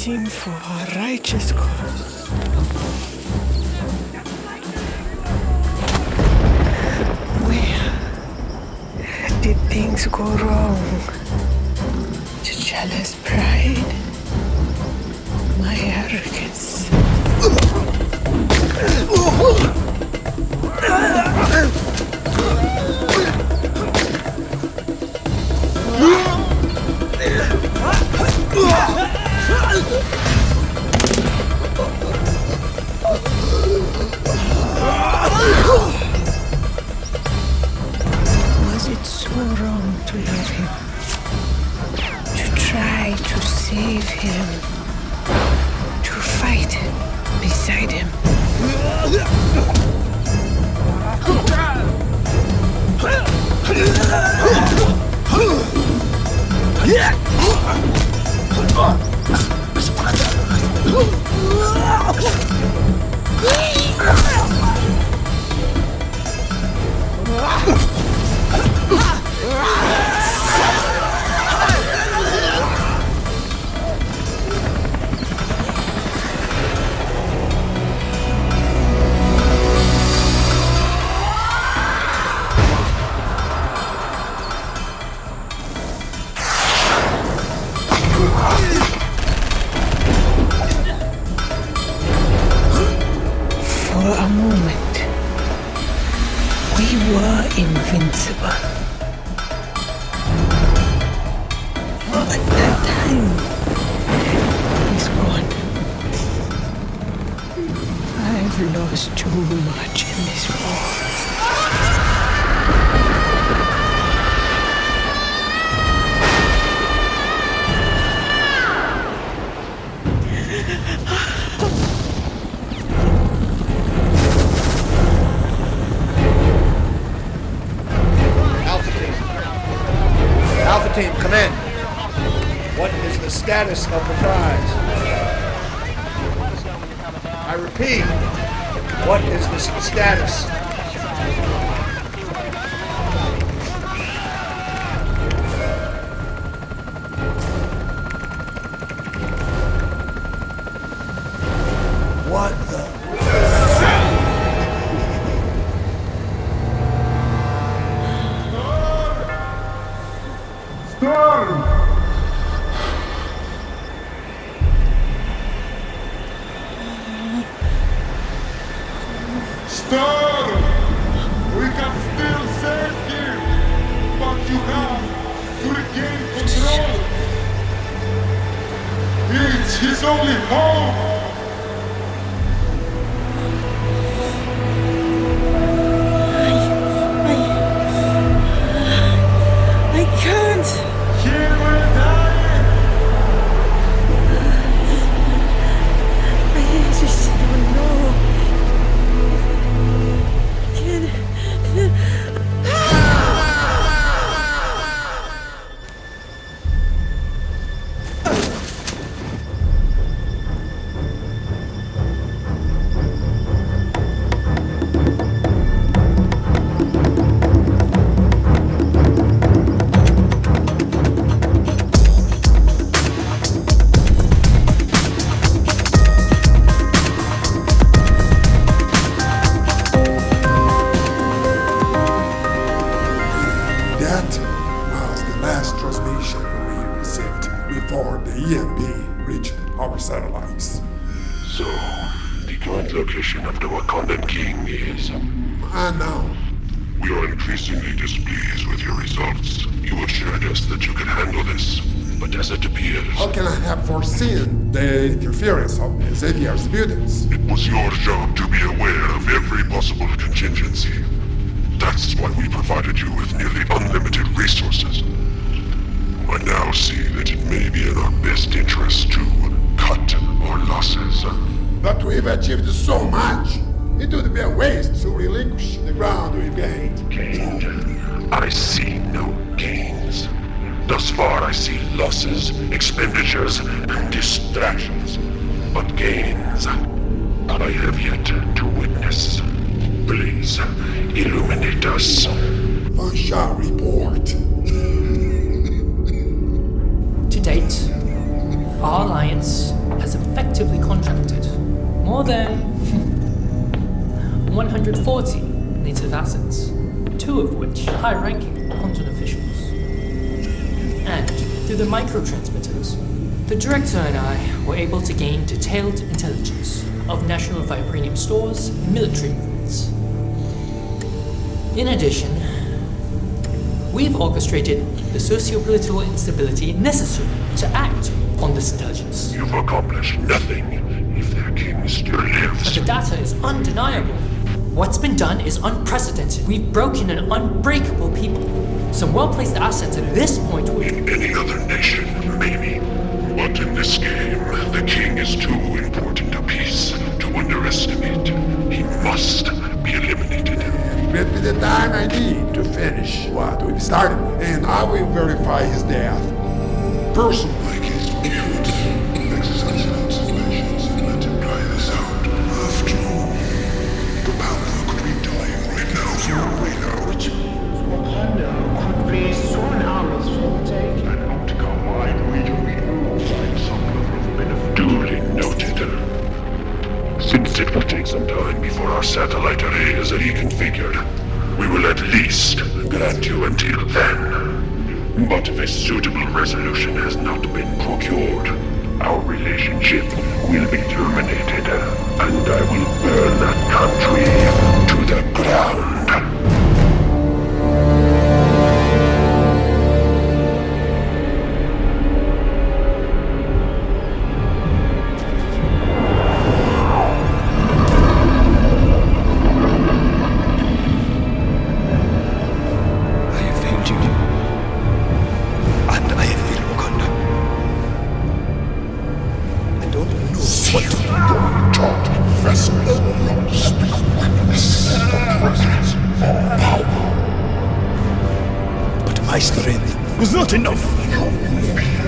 fighting for a righteous cause. Where did things go wrong? To jealous pride? My arrogance? Was it so wrong to love him? To try to save him? To fight beside him? For a moment, we were invincible. But that time is gone. I've lost too much in this war. Alpha Team, come in. What is the status of the prize? I repeat, what is the status? What the? Stop! We can still save you, but you have to regain control. It's his only hope. I can't. He will die. I just don't know. That was the last transmission we received before the EMP reached our satellites. So, the current location of the Wakandan king is... Unknown. We are increasingly displeased with your results. You assured us that you could handle this, but as it appears... How can I have foreseen the interference of the Xavier's mutants? It was your job to be aware of every possible contingency. That's why we provided you with nearly unlimited resources. I now see that it may be in our best interest to cut our losses. But we've achieved so much. It would be a waste to relinquish the ground we've gained. Gained? I see no gains. Thus far I see losses, expenditures, and distractions. But gains, I have yet to witness. Please, illuminate us. Vanshar report. To date, our alliance actively contracted more than 140 native assets, 2 of which high-ranking Wakandan officials. And through the microtransmitters, the Director and I were able to gain detailed intelligence of national vibranium stores and military movements. In addition, we've orchestrated the socio-political instability necessary to act on this intelligence. You've accomplished nothing if their king still lives. But the data is undeniable. What's been done is unprecedented. We've broken an unbreakable people. Some well-placed assets at this point would... In any other nation, maybe. But in this game, the king is too important a piece to underestimate. He must be eliminated. Get me the time I need to finish what we've started, and I will verify his death. Personally. Exercise your observations and let him try this out. After all, the Panther could be dying right now. Which Wakanda could be soon armies will take. An Optica-wide region will find some level of benefit. Duly noted. Since it will take some time before our satellite array is reconfigured, we will at least grant you until then. But if a suitable resolution has not been procured, our relationship will be terminated, and I will burn that country to the ground. My strength was not enough.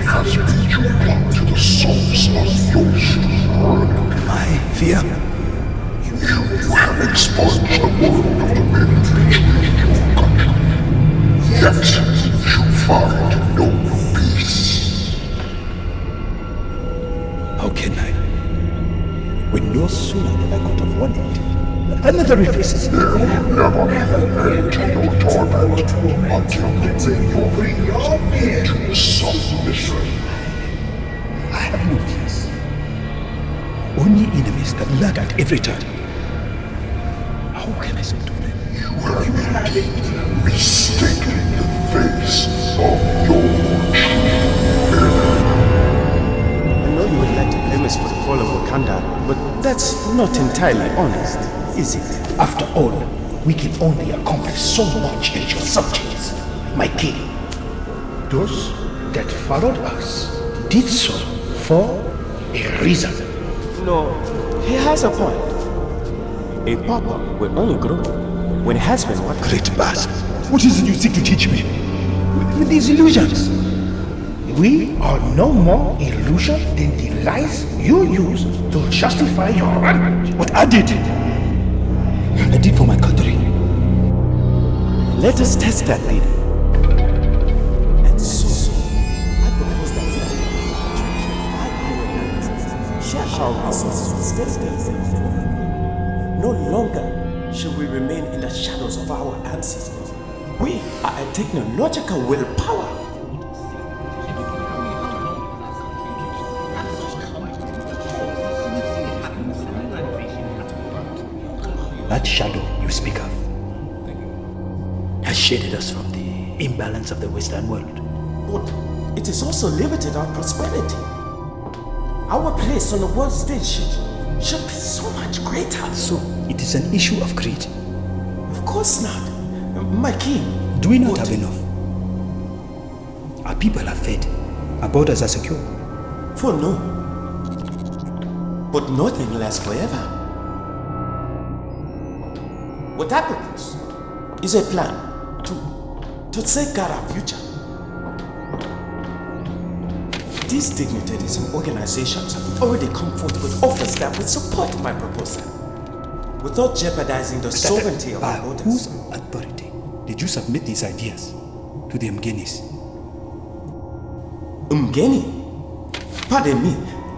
Has made you come to the source of your strength. My fear? You have expunged the world of the meditation in your country. Yet you find no peace. How can I? When no sooner than I could have won it, another replaces it. There will never be an end to your torment until you bring your fears to submission. I have no fears. Only enemies that lag at every turn. How can I subdue them? You have indeed mistaken the face of your true enemy. I know you would like to blame us for the fall of Wakanda, but that's not entirely honest, is it? After all, we can only accomplish so much as your subjects, my king. Those that followed us did so for a reason. No, he has a point. A papa will only grow when it has been watered. Great bastard! What is it you seek to teach me? With these illusions? We are no more illusion than the lies you use to justify your run. What I did for my country. Let us test that leader. And so, I propose that we share our resources with states. No longer should we remain in the shadows of our ancestors. We are a technological willpower. That shadow you speak of has shaded us from the imbalance of the Western world. But it has also limited our prosperity. Our place on the world stage should be so much greater. So, it is an issue of greed. Of course not. My king. Do we not have enough? Our people are fed. Our borders are secure. For no. But nothing lasts forever. What I propose is a plan to safeguard our future. These dignitaries and organizations have already come forth with offers that would support my proposal, without jeopardizing the sovereignty of our borders. Whose authority did you submit these ideas to the Mgenis? Mgeni? Pardon me,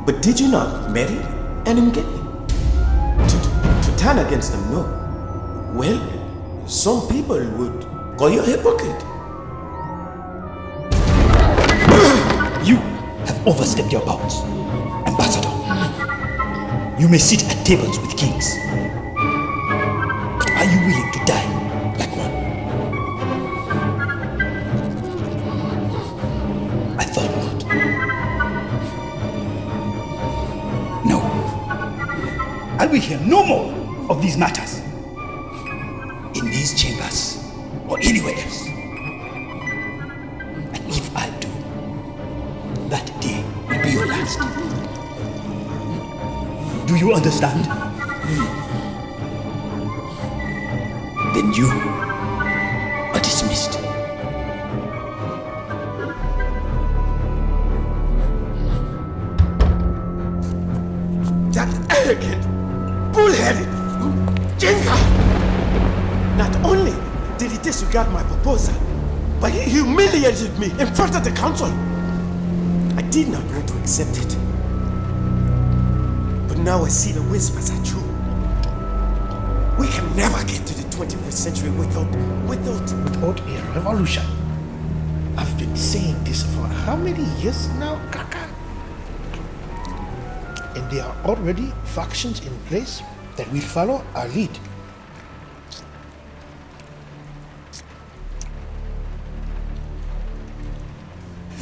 But did you not marry and engage? To turn against them, no. Well, some people would call you a hypocrite. You have overstepped your bounds, Ambassador. You may sit at tables with kings. But are you willing to die like one? I thought not. No. I will hear no more of these matters in these chambers or anywhere else. And if I do, that day will be your last. Do you understand? Then you are dismissed. That arrogant, bullheaded Jenga! Not only did he disregard my proposal, but he humiliated me in front of the council. I did not want to accept it. But now I see the whispers are true. We can never get to the 21st century without Without a revolution. I've been saying this for how many years now, Kaka? And there are already factions in place that will follow our lead.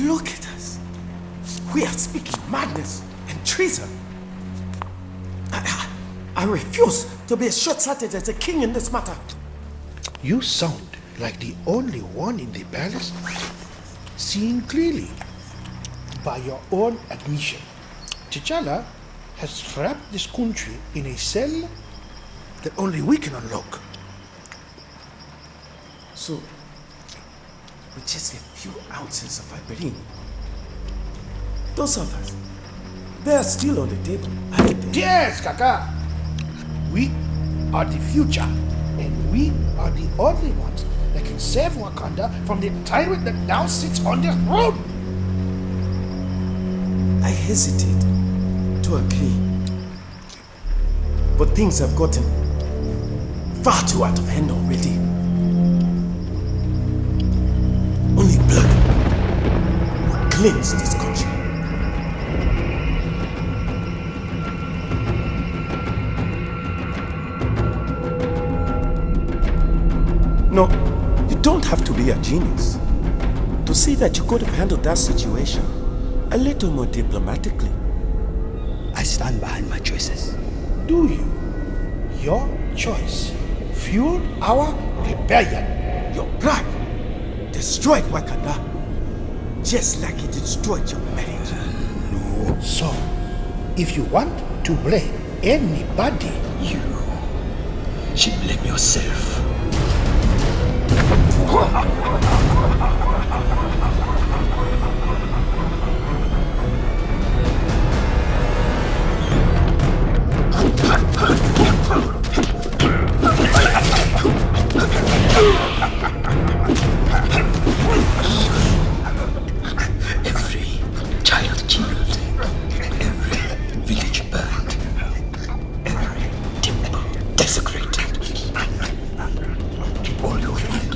Look at us. We are speaking madness and treason. I refuse to be as short-sighted as the king in this matter. You sound like the only one in the palace seeing clearly. By your own admission, T'Challa has trapped this country in a cell that only we can unlock. So, with just a few ounces of Iberine, those offers, they are still on the table, aren't they? Yes, Kaka. We are the future, and we are the only ones that can save Wakanda from the tyrant that now sits on the throne. I hesitate to agree, but things have gotten far too out of hand already. Only blood will cleanse this country. No, you don't have to be a genius to see that you could have handled that situation a little more diplomatically. I stand behind my choices. Do you? Your choice fueled our rebellion. Your pride destroyed Wakanda, just like it destroyed your marriage. No. So, if you want to blame anybody, you should blame yourself. Every child killed, every village burned, every temple desecrated. All your fault.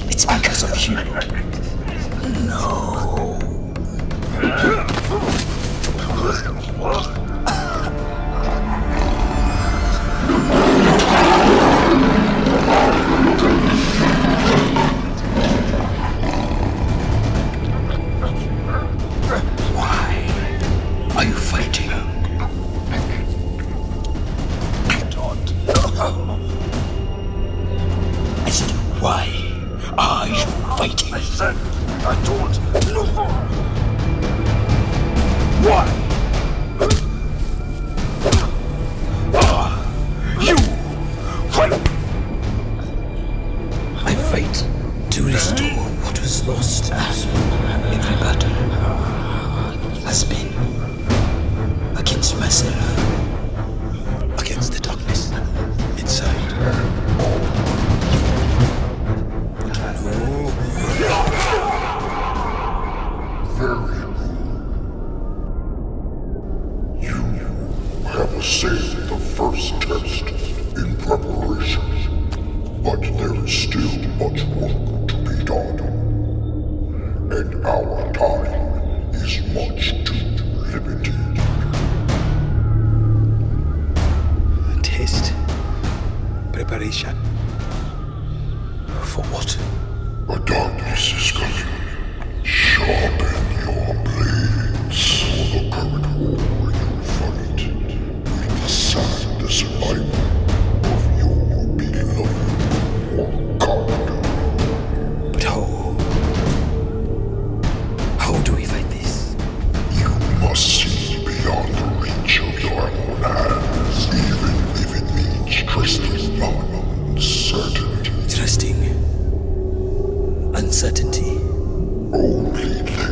It's because of you. No. Why are you fighting? I don't know. I said, why are you fighting? I said, I don't know. Why? You fight! I fight to restore what was lost. Every battle has been against myself, against the darkness inside. But no. preparation. For what? A darkness is coming. Sharpen your blades, for the current war you fight will decide the survival of your beloved Wakanda. But how do we fight this? You must see beyond the reach of your own hands, even if it means trusting uncertainty. Trusting uncertainty. Only then